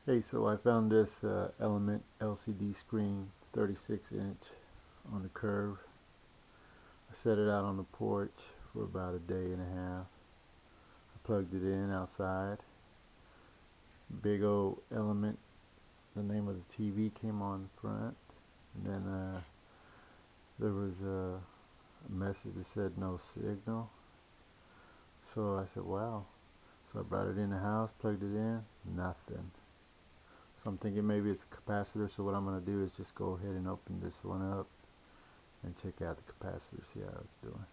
Hey, so I found this Element LCD screen, 36-inch, on the curve. I set it out on the porch for about a day and a half. I plugged it in outside. Big old Element, the name of the TV came on front, and then there was a message that said no signal. So I said, wow. So I brought it in the house, plugged it in, nothing. So I'm thinking maybe it's a capacitor, so what I'm going to do is just go ahead and open this one up and check out the capacitor, see how it's doing.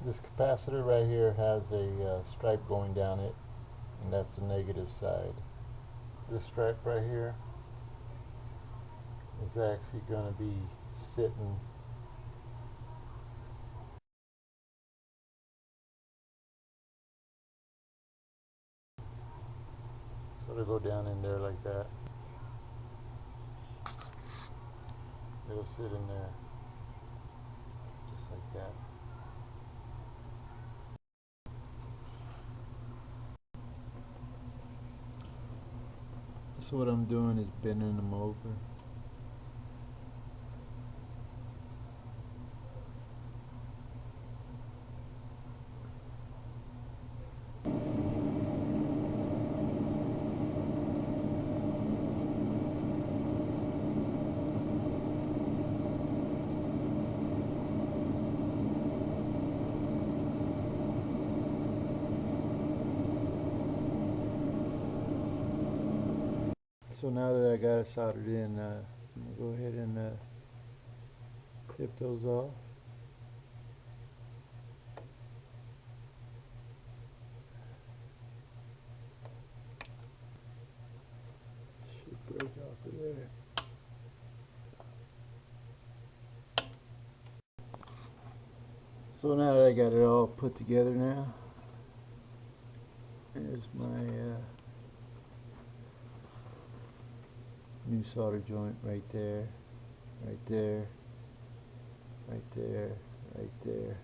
This capacitor right here has a stripe going down it, and that's the negative side. This stripe right here is actually going to be sitting so it'll go down in there like that. It'll sit in there just like that. So what I'm doing is bending them over. So now that I got it soldered in, I'm going to go ahead and clip those off. Should break off of there. So now that I got it all put together now, there's my new solder joint right there, right there, right there, right there.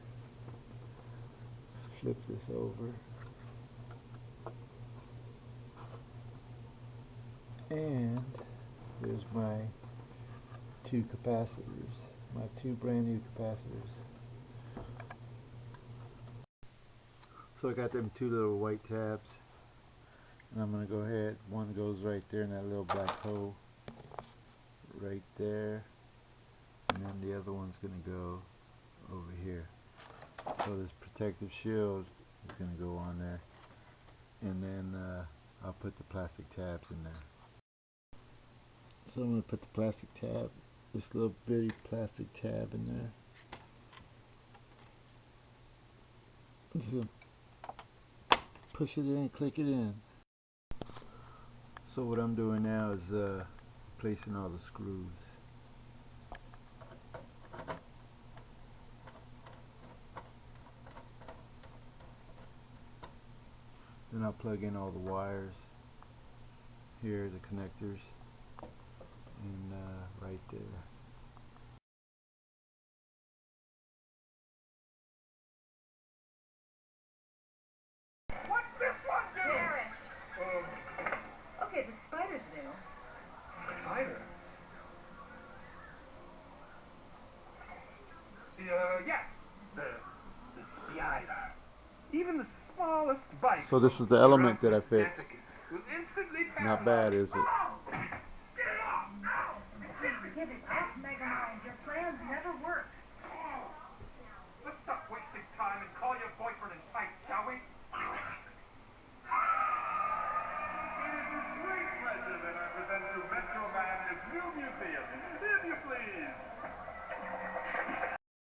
Flip this over. And there's my two capacitors, my two brand new capacitors. So I got them two little white tabs, and I'm going to go ahead, one goes right there in that little black hole, right there, and then the other one's going to go over here. So this protective shield is going to go on there, and then I'll put the plastic tabs in there. So I'm going to put the plastic tab, this little bitty plastic tab in there. push it in, click it in. So what I'm doing now is placing all the screws. Then I'll plug in all the wires here, the connectors, and right there. What's this one do? Eric. Okay, the spider's new. Spider? Yes. The spider. Even the smallest bite. So this is the element that I fixed. Not bad, is it? Give it up, Megamind. Your plans never work. Let's stop wasting time and call your boyfriend and fight, shall we? It is with great pleasure that I present you Metro Man and his new museum. If you please.